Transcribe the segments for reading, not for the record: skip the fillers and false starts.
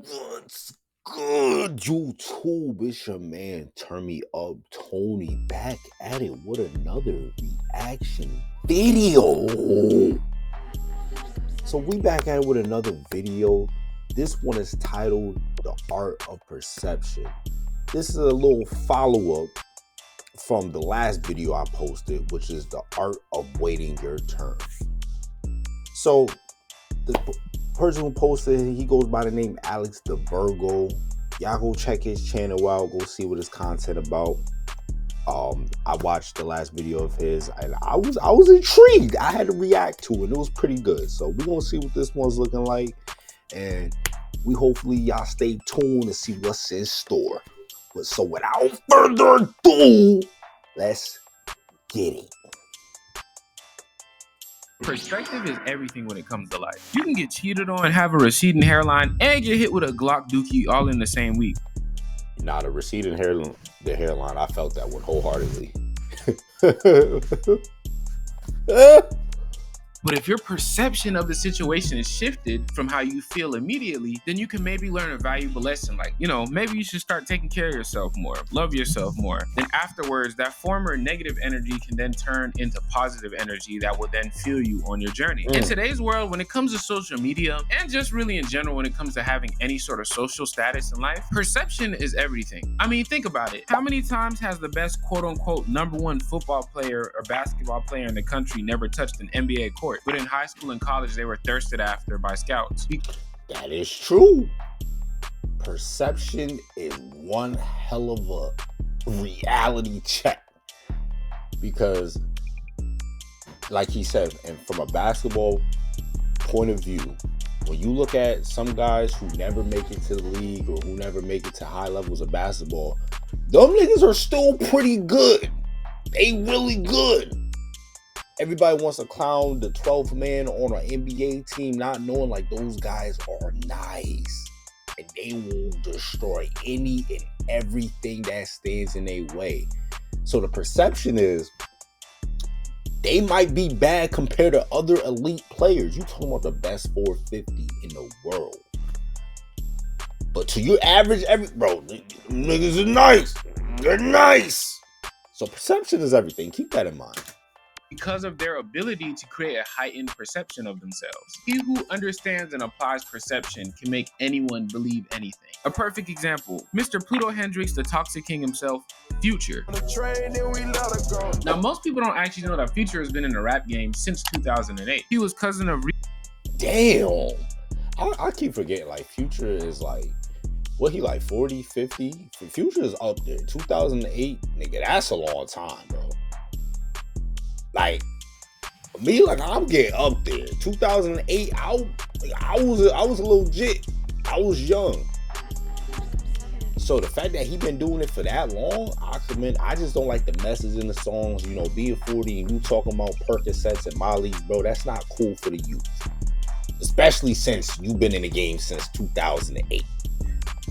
What's good, YouTube? It's your man, Turn Me Up Tony, back at it with another reaction video. So we back at it with another video. This one is titled The Art of Perception. This is a little follow-up from the last video I posted, which is The Art of Waiting Your Turn. So the person who posted, he goes by the name Alex the Virgo. Y'all go check his channel out, go see what his content about. I watched the last video of his and I was intrigued. I had to react to it. It was pretty good. So we're gonna see what this one's looking like, and we hopefully y'all stay tuned to see what's in store. But so without further ado, let's get it. Perspective is everything when it comes to life. You can get cheated on, have a receding hairline, and get hit with a Glock dookie all in the same week. Nah, the receding hairline, I felt that one wholeheartedly. But if your perception of the situation is shifted from how you feel immediately, then you can maybe learn a valuable lesson. Like, maybe you should start taking care of yourself more, love yourself more. Then afterwards, that former negative energy can then turn into positive energy that will then fuel you on your journey. In today's world, when it comes to social media, and just really in general, when it comes to having any sort of social status in life, perception is everything. I mean, think about it. How many times has the best quote unquote #1 football player or basketball player in the country never touched an NBA court? But in high school and college, they were thirsted after by scouts. That is true. Perception is one hell of a reality check. Because, like he said, and from a basketball point of view, when you look at some guys who never make it to the league or who never make it to high levels of basketball, them niggas are still pretty good. They really good. Everybody wants to clown the 12th man on an NBA team, not knowing like those guys are nice and they will destroy any and everything that stands in their way. So the perception is they might be bad compared to other elite players. You talking about the best 450 in the world. But to your average, niggas are nice. They're nice. So perception is everything. Keep that in mind. Because of their ability to create a heightened perception of themselves. He who understands and applies perception can make anyone believe anything. A perfect example, Mr. Pluto Hendrix, the Toxic King himself, Future. Now, most people don't actually know that Future has been in the rap game since 2008. He was cousin of Damn. I keep forgetting, like, Future is like, what, he like 40, 50? Future is up there. 2008, nigga, that's a long time, bro. Like, me, like, I'm getting up there. 2008, I was legit. I was young. So the fact that he been doing it for that long, I just don't like the message in the songs. Being 40 and you talking about Percocets and Molly's, bro, that's not cool for the youth. Especially since you've been in the game since 2008.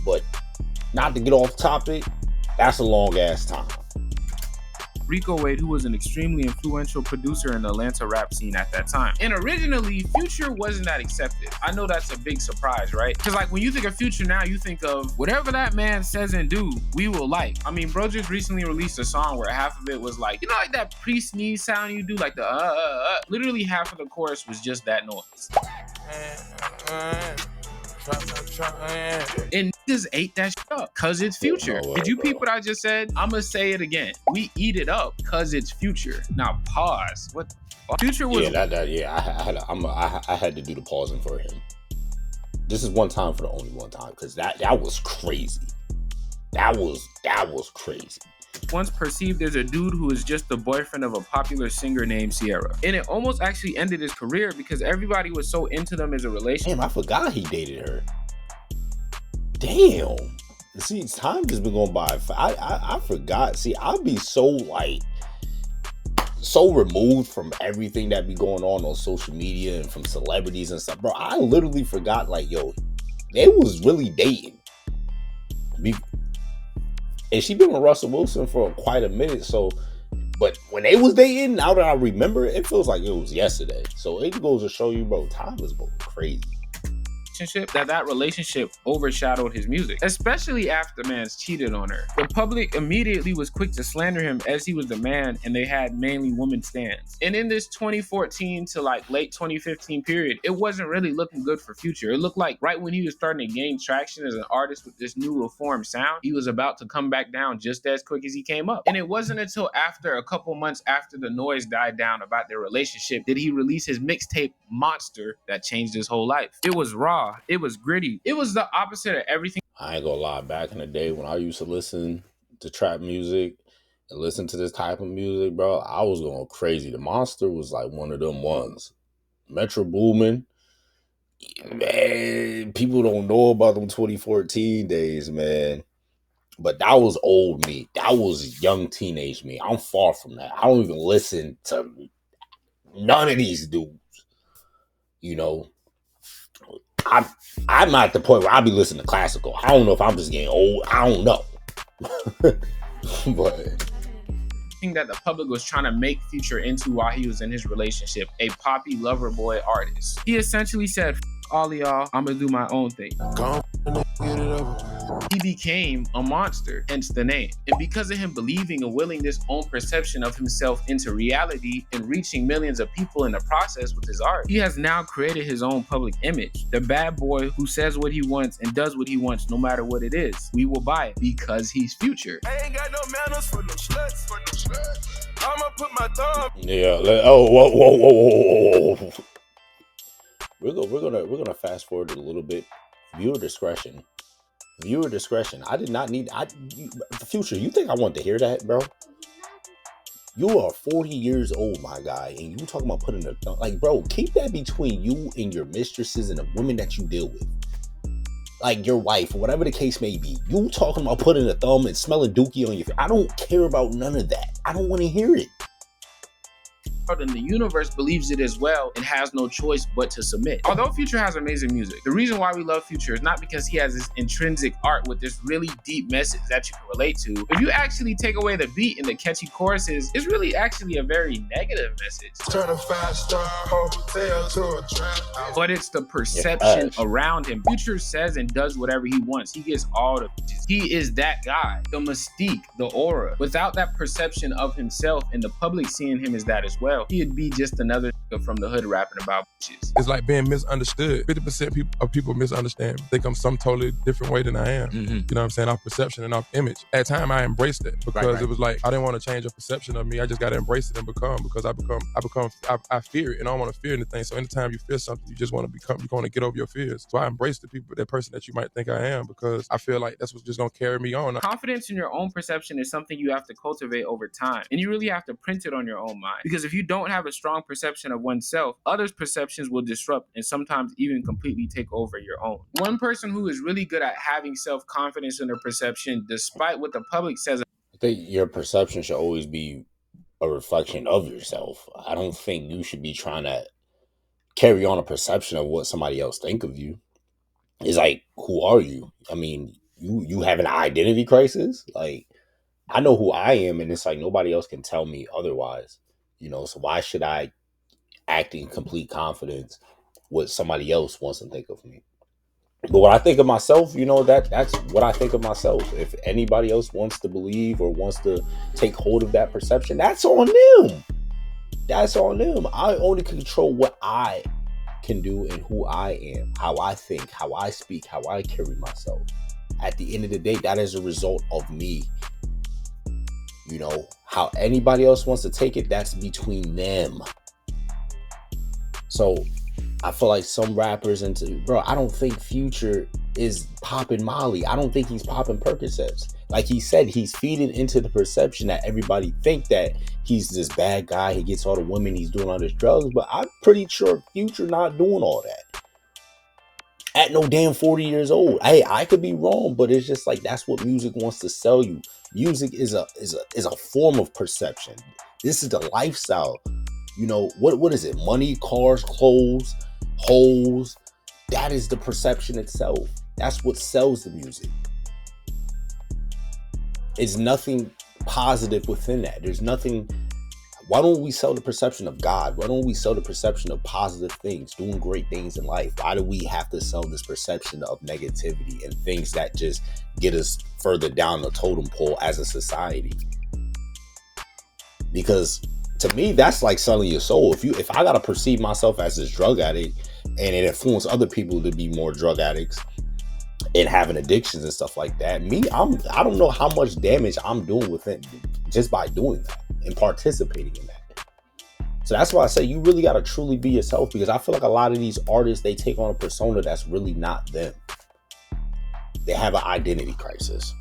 But not to get off topic, that's a long ass time. Rico Wade, who was an extremely influential producer in the Atlanta rap scene at that time. And originally, Future wasn't that accepted. I know that's a big surprise, right? Because like when you think of Future now, you think of whatever that man says and do, we will like. I mean, bro just recently released a song where half of it was like, like that pre-sneeze sound you do, like the Literally half of the chorus was just that noise. And niggas ate that shit up because it's Future. Did you peep what I just said? I'm gonna say it again. We eat it up because it's Future. Now pause. What? Future was. I had to do the pausing for him. This is one time for the only one time because that was crazy. That was crazy. Once perceived as a dude who is just the boyfriend of a popular singer named Sierra. And it almost actually ended his career because everybody was so into them as a relationship. Damn, I forgot he dated her. Damn. See, time has been going by. I forgot. See, I'll be so removed from everything that be going on social media and from celebrities and stuff. Bro, I literally forgot, like, yo, they was really dating. And she been with Russell Wilson for quite a minute, so, but when they was dating, now that I remember, it feels like it was yesterday. So it goes to show you, bro, time is going crazy. that relationship overshadowed his music, especially after Mans cheated on her. The public immediately was quick to slander him as he was the man, and they had mainly woman stans. And in this 2014 to like late 2015 period, it wasn't really looking good for Future. It looked like right when he was starting to gain traction as an artist with this new reformed sound, he was about to come back down just as quick as he came up. And it wasn't until after a couple months after the noise died down about their relationship did he release his mixtape Monster that changed his whole life. It was raw, it was gritty, it was the opposite of everything. I ain't gonna lie, back in the day when I used to listen to trap music and listen to this type of music, bro, I was going crazy. The Monster was like one of them ones. Metro Boomin, man, people don't know about them 2014 days, man. But that was old me. That was young teenage me. I'm far from that. I don't even listen to none of these dudes. You know, I'm at the point where I be listening to classical. I don't know if I'm just getting old. I don't know. But that the public was trying to make Future into while he was in his relationship, a poppy lover boy artist. He essentially said, all of y'all, I'm gonna do my own thing. He became a monster, hence the name. And because of him believing and willing this own perception of himself into reality and reaching millions of people in the process with his art, he has now created his own public image. The bad boy who says what he wants and does what he wants no matter what it is. We will buy it because he's Future. I ain't got no manners for no sluts. I'ma put my thumb. Yeah. Whoa. We're gonna fast forward a little bit. Viewer discretion. I did not need. Future. You think I want to hear that, bro? You are 40 years old, my guy, and you talking about putting a like, bro. Keep that between you and your mistresses and the women that you deal with, like your wife, or whatever the case may be. You talking about putting a thumb and smelling dookie on your face. I don't care about none of that. I don't want to hear it. And the universe believes it as well and has no choice but to submit. Although Future has amazing music, the reason why we love Future is not because he has this intrinsic art with this really deep message that you can relate to. If you actually take away the beat and the catchy choruses, it's really actually a very negative message. Turn a fast hotel to a trap. But it's the perception around him. Future says and does whatever he wants. He gets all the bitches. He is that guy, the mystique, the aura. Without that perception of himself and the public seeing him as that as well, he'd be just another nigga from the hood rapping about bitches. It's like being misunderstood. 50% of people misunderstand. Think I'm some totally different way than I am. Mm-hmm. You know what I'm saying? Off perception and off image. At the time, I embraced it because it was like, I didn't want to change a perception of me. I just got to embrace it and become, because I fear it and I don't want to fear anything. So anytime you fear something, you just want to become, you're going to get over your fears. So I embrace the people, that person that you might think I am, because I feel like that's what's just going to carry me on. Confidence in your own perception is something you have to cultivate over time. And you really have to print it on your own mind. Because if you don't have a strong perception of oneself, others' perceptions will disrupt and sometimes even completely take over your own. One person who is really good at having self-confidence in their perception, despite what the public says. I think your perception should always be a reflection of yourself. I don't think you should be trying to carry on a perception of what somebody else think of you. It's like, who are you? I mean, you have an identity crisis? Like, I know who I am, and it's like nobody else can tell me otherwise. You know, so why should I act in complete confidence what somebody else wants to think of me? But when I think of myself, you know, that's what I think of myself. If anybody else wants to believe or wants to take hold of that perception, that's on them. That's on them. I only control what I can do and who I am, how I think, how I speak, how I carry myself. At the end of the day, that is a result of me. You know, how anybody else wants to take it, that's between them. So I feel like some rappers I don't think Future is popping Molly. I don't think he's popping Percocets. Like he said, he's feeding into the perception that everybody think that he's this bad guy. He gets all the women, he's doing all this drugs. But I'm pretty sure Future not doing all that. At no damn 40 years old. Hey, I could be wrong, but it's just like that's what music wants to sell you. Music is a form of perception. This is the lifestyle. You know, what is it? Money, cars, clothes, hoes. That is the perception itself. That's what sells the music. It's nothing positive within that. There's nothing Why don't we sell the perception of God? Why don't we sell the perception of positive things, doing great things in life? Why do we have to sell this perception of negativity and things that just get us further down the totem pole as a society? Because to me, that's like selling your soul. If I gotta perceive myself as this drug addict and it influence other people to be more drug addicts and having addictions and stuff like that, I don't know how much damage I'm doing with it just by doing that and participating in that. So that's why I say you really got to truly be yourself, because I feel like a lot of these artists, they take on a persona that's really not them. They have an identity crisis.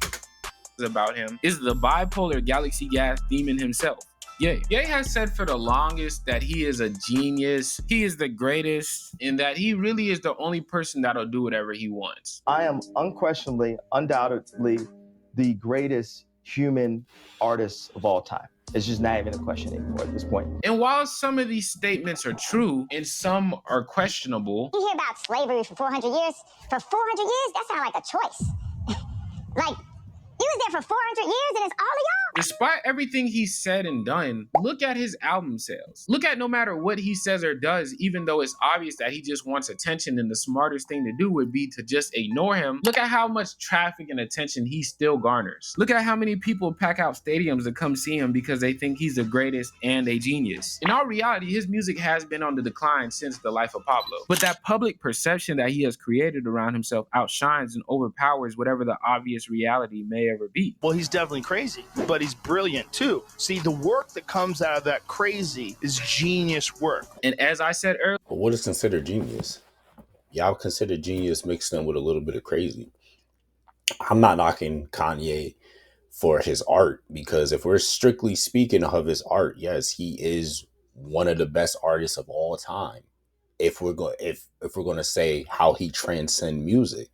About him is the bipolar galaxy gas demon himself. Ye has said for the longest that he is a genius, he is the greatest, and that he really is the only person that'll do whatever he wants. I am unquestionably, undoubtedly, the greatest human artist of all time. It's just not even a question anymore at this point. And while some of these statements are true and some are questionable, you hear about slavery for 400 years? For 400 years, that sounds like a choice. Like, you was there for 400 years and it's all of y'all. Despite everything he's said and done, look at his album sales. Look at no matter what he says or does, even though it's obvious that he just wants attention and the smartest thing to do would be to just ignore him, look at how much traffic and attention he still garners. Look at how many people pack out stadiums to come see him because they think he's the greatest and a genius. In all reality, his music has been on the decline since The Life of Pablo. But that public perception that he has created around himself outshines and overpowers whatever the obvious reality may ever be. Well, he's definitely crazy, but he's brilliant too. See, the work that comes out of that crazy is genius work. And as I said earlier, but what is considered genius? Y'all consider genius mixed in with a little bit of crazy. I'm not knocking Kanye for his art, because if we're strictly speaking of his art, yes, he is one of the best artists of all time. If we're going to say how he transcends music.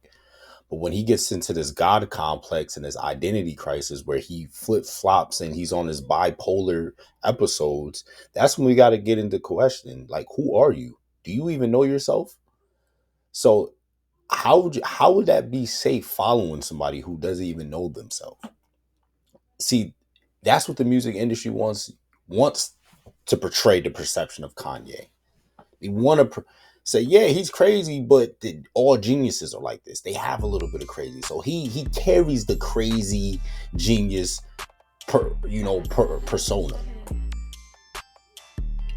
But when he gets into this God complex and this identity crisis where he flip-flops and he's on his bipolar episodes, that's when we got to get into questioning, like, who are you? Do you even know yourself? So how would that be safe following somebody who doesn't even know themselves? See, that's what the music industry wants to portray the perception of Kanye. They want to say, yeah, he's crazy, but all geniuses are like this. They have a little bit of crazy. So he carries the crazy genius persona.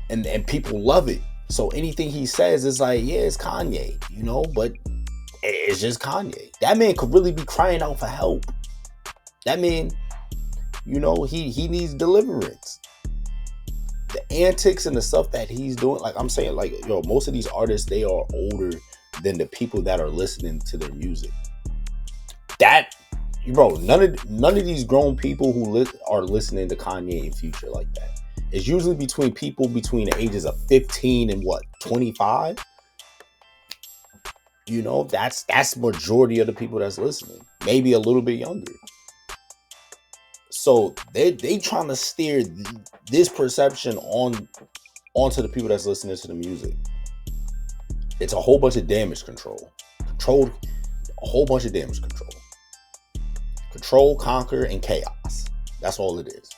And people love it. So anything he says is like, yeah, it's Kanye, but it's just Kanye. That man could really be crying out for help. That man, he needs deliverance. The antics and the stuff that he's doing, like I'm saying, like, most of these artists, they are older than the people that are listening to their music. None of these grown people who are listening to Kanye and Future like that. It's usually between people between the ages of 15 and 25. That's majority of the people that's listening. Maybe a little bit younger. So they trying to steer this perception onto the people that's listening to the music. It's a whole bunch of damage control. A whole bunch of damage control. Control, conquer, and chaos. That's all it is.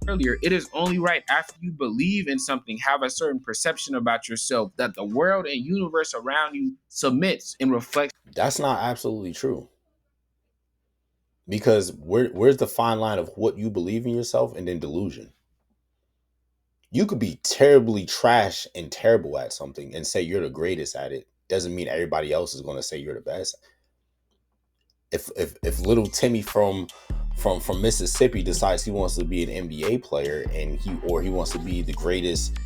Earlier, it is only right after you believe in something, have a certain perception about yourself, that the world and universe around you submits and reflects. That's not absolutely true. Because where's the fine line of what you believe in yourself and then delusion? You could be terribly trash and terrible at something and say you're the greatest at it. Doesn't mean everybody else is going to say you're the best. If little Timmy from Mississippi decides he wants to be an NBA player and he wants to be the greatest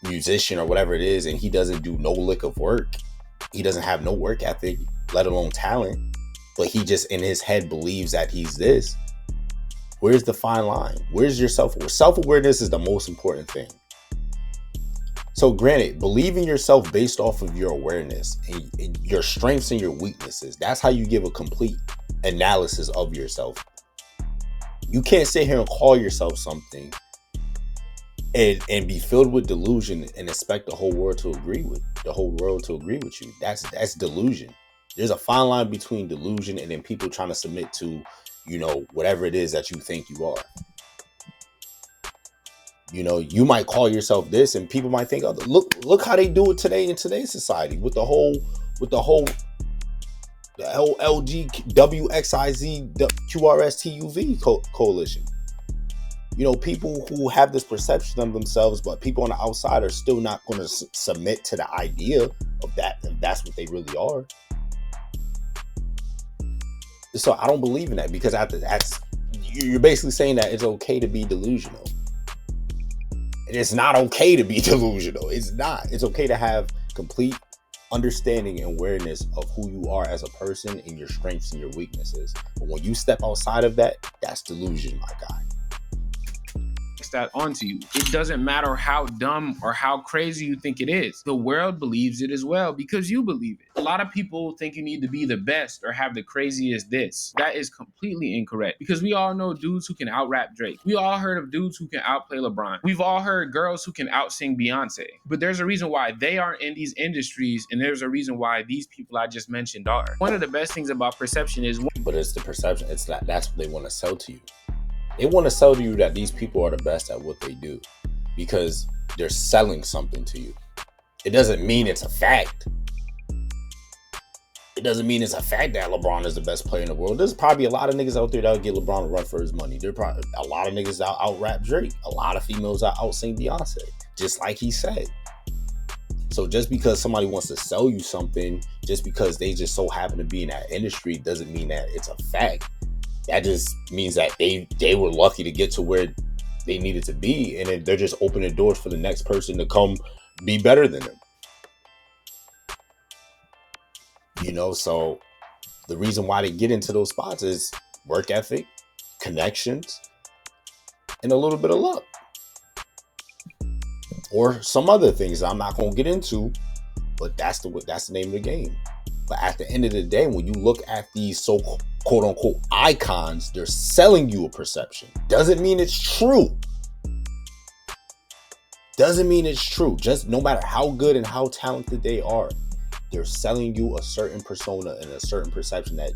musician or whatever it is, and he doesn't do no lick of work, he doesn't have no work ethic, let alone talent, but he just in his head believes that he's this. Where's the fine line? Where's your self-awareness? Self-awareness is the most important thing. So granted, believe in yourself based off of your awareness and your strengths and your weaknesses. That's how you give a complete analysis of yourself. You can't sit here and call yourself something and be filled with delusion and expect the whole world to agree with you. That's delusion. There's a fine line between delusion and then people trying to submit to, whatever it is that you think you are. You know, you might call yourself this, and people might think, oh, look how they do it today in today's society with the whole LGWXIZ QRSTUV coalition. You know, people who have this perception of themselves, but people on the outside are still not going to submit to the idea of that, and that's what they really are. So I don't believe in that, because you're basically saying that it's okay to be delusional. And it's not okay to be delusional. It's not. It's okay to have complete understanding and awareness of who you are as a person and your strengths and your weaknesses. But when you step outside of that, that's delusion, my guy. That onto you. It doesn't matter how dumb or how crazy you think it is. The world believes it as well because you believe it. A lot of people think you need to be the best or have the craziest this. That is completely incorrect, because we all know dudes who can out-rap Drake. We all heard of dudes who can outplay LeBron. We've all heard girls who can out-sing Beyonce. But there's a reason why they aren't in these industries, and there's a reason why these people I just mentioned are. One of the best things about perception is... But it's the perception. It's that that's what they want to sell to you. They want to sell to you that these people are the best at what they do because they're selling something to you. It doesn't mean it's a fact. It doesn't mean it's a fact that LeBron is the best player in the world. There's probably a lot of niggas out there that'll get LeBron a run for his money. There's probably a lot of niggas that out-rap Drake. A lot of females that out-sing Beyonce, just like he said. So just because somebody wants to sell you something, just because they just so happen to be in that industry, doesn't mean that it's a fact. That just means that they were lucky to get to where they needed to be, and they're just opening doors for the next person to come be better than them. You know, so the reason why they get into those spots is work ethic, connections, and a little bit of luck. Or some other things I'm not going to get into, but that's the name of the game. But at the end of the day, when you look at these so-called quote-unquote icons, they're selling you a perception. Doesn't mean it's true. Doesn't mean it's true. Just no matter how good and how talented they are, they're selling you a certain persona and a certain perception that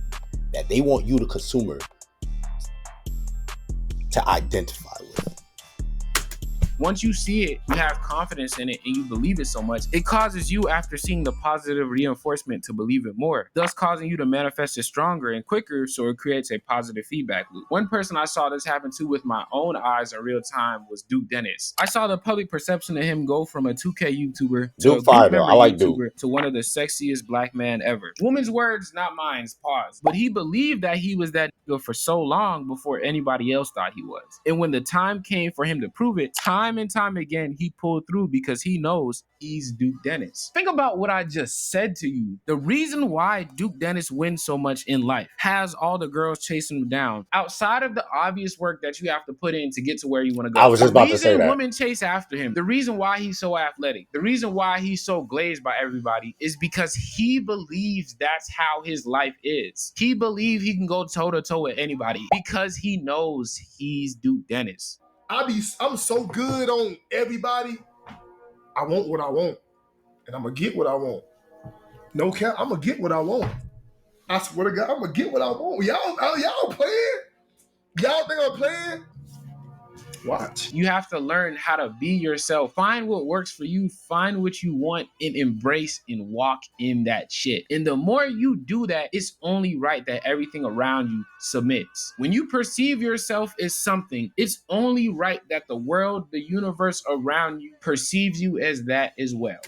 they want you, the consumer, to identify with. Once you see it, you have confidence in it, and you believe it so much, it causes you, after seeing the positive reinforcement, to believe it more, thus causing you to manifest it stronger and quicker, so it creates a positive feedback loop. One person I saw this happen to with my own eyes in real time was Duke Dennis. I saw the public perception of him go from a 2K YouTuber to a group member YouTuber to one of the sexiest black men ever. Woman's words, not mine, pause. But he believed that he was that nigga for so long before anybody else thought he was. And when the time came for him to prove it, time and time again, he pulled through because he knows he's Duke Dennis. Think about what I just said to you. The reason why Duke Dennis wins so much in life, has all the girls chasing him down, outside of the obvious work that you have to put in to get to where you want to go. I was just about to say that. The reason women chase after him, the reason why he's so athletic, the reason why he's so glazed by everybody is because he believes that's how his life is. He believes he can go toe-to-toe with anybody because he knows he's Duke Dennis. I'm so good on everybody. I want what I want, and I'm gonna get what I want. No cap, I'm gonna get what I want. I swear to God, I'm gonna get what I want. Y'all playing? Y'all think I'm playing? Watch. You have to learn how to be yourself. Find what works for you. Find what you want and embrace and walk in that shit. And the more you do that, it's only right that everything around you submits. When you perceive yourself as something, it's only right that the world, the universe around you perceives you as that as well.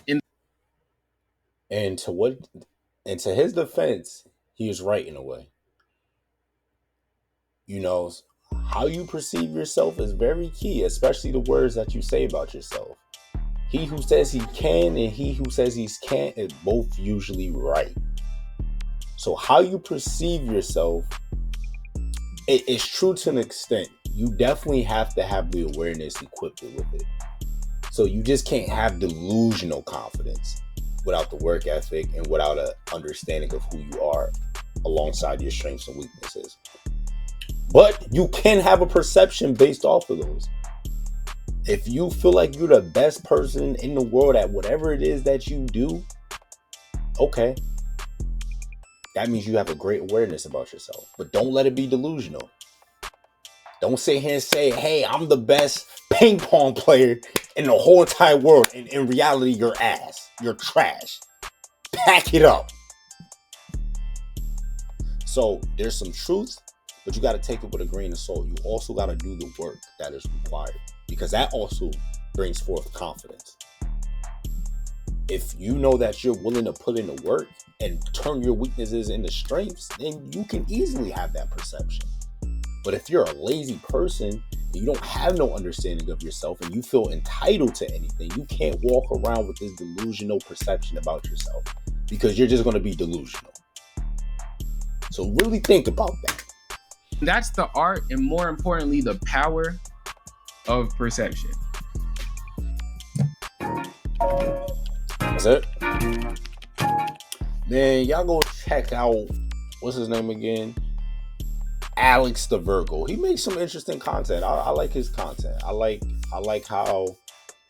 And to his defense, he is right in a way. You know, how you perceive yourself is very key, especially the words that you say about yourself. He who says he can and he who says he can't is both usually right. So how you perceive yourself, it's true to an extent. You definitely have to have the awareness equipped with it. So you just can't have delusional confidence without the work ethic and without an understanding of who you are alongside your strengths and weaknesses. But you can have a perception based off of those. If you feel like you're the best person in the world at whatever it is that you do, okay. That means you have a great awareness about yourself. But don't let it be delusional. Don't sit here and say, hey, I'm the best ping pong player in the whole entire world. And in reality, you're ass. You're trash. Pack it up. So there's some truth, but you got to take it with a grain of salt. You also got to do the work that is required, because that also brings forth confidence. If you know that you're willing to put in the work and turn your weaknesses into strengths, then you can easily have that perception. But if you're a lazy person and you don't have no understanding of yourself and you feel entitled to anything, you can't walk around with this delusional perception about yourself, because you're just going to be delusional. So really think about that. That's the art, and more importantly, the power of perception. That's it. Man, y'all go check out, what's his name again? Alex the Virgo. He makes some interesting content. I like his content. I like how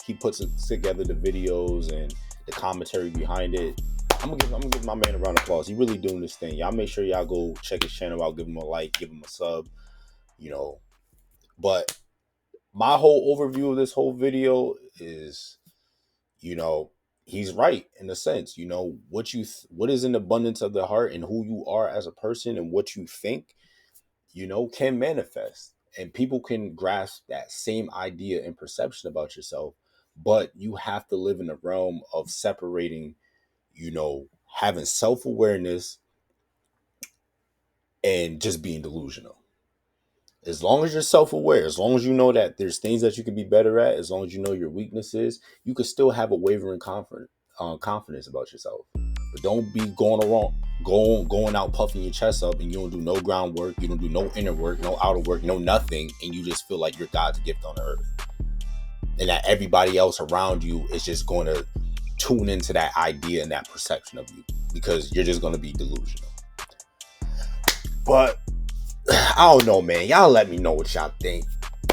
he puts together the videos and the commentary behind it. I'm gonna give my man a round of applause. He really doing this thing. Y'all make sure y'all go check his channel out, give him a like, give him a sub, you know. But my whole overview of this whole video is, you know, he's right in a sense. You know, what is in abundance of the heart and who you are as a person and what you think, you know, can manifest. And people can grasp that same idea and perception about yourself, but you have to live in the realm of separating, you know, having self-awareness and just being delusional. As long as you're self-aware, as long as you know that there's things that you could be better at, as long as you know your weaknesses, you could still have a wavering confidence about yourself. But don't be going out puffing your chest up and you don't do no groundwork, you don't do no inner work, no outer work, no nothing, and you just feel like you're God's gift on earth. And that everybody else around you is just going to tune into that idea and that perception of you, because you're just going to be delusional. But I don't know, man. Y'all let me know what y'all think.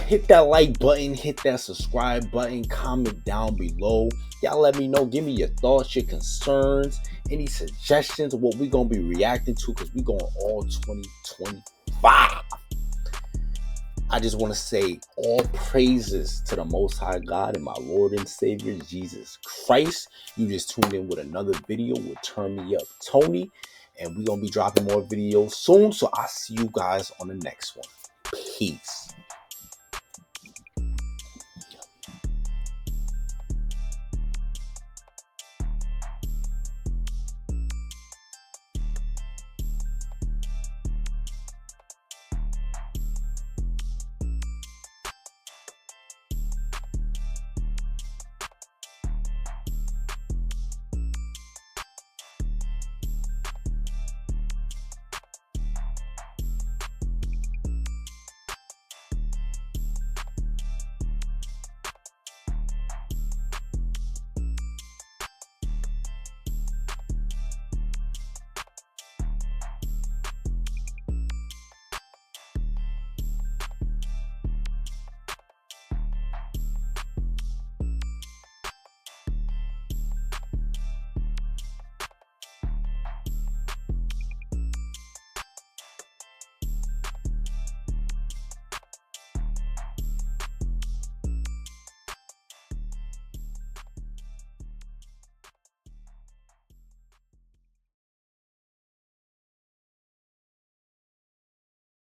Hit that like button, hit that subscribe button, comment down below. Y'all let me know. Give me your thoughts, your concerns, any suggestions of what we're going to be reacting to, because we're going all 2025. I just want to say all praises to the Most High God and my Lord and Savior, Jesus Christ. You just tuned in with another video with Turn Me Up Tony. And we're going to be dropping more videos soon. So I'll see you guys on the next one. Peace.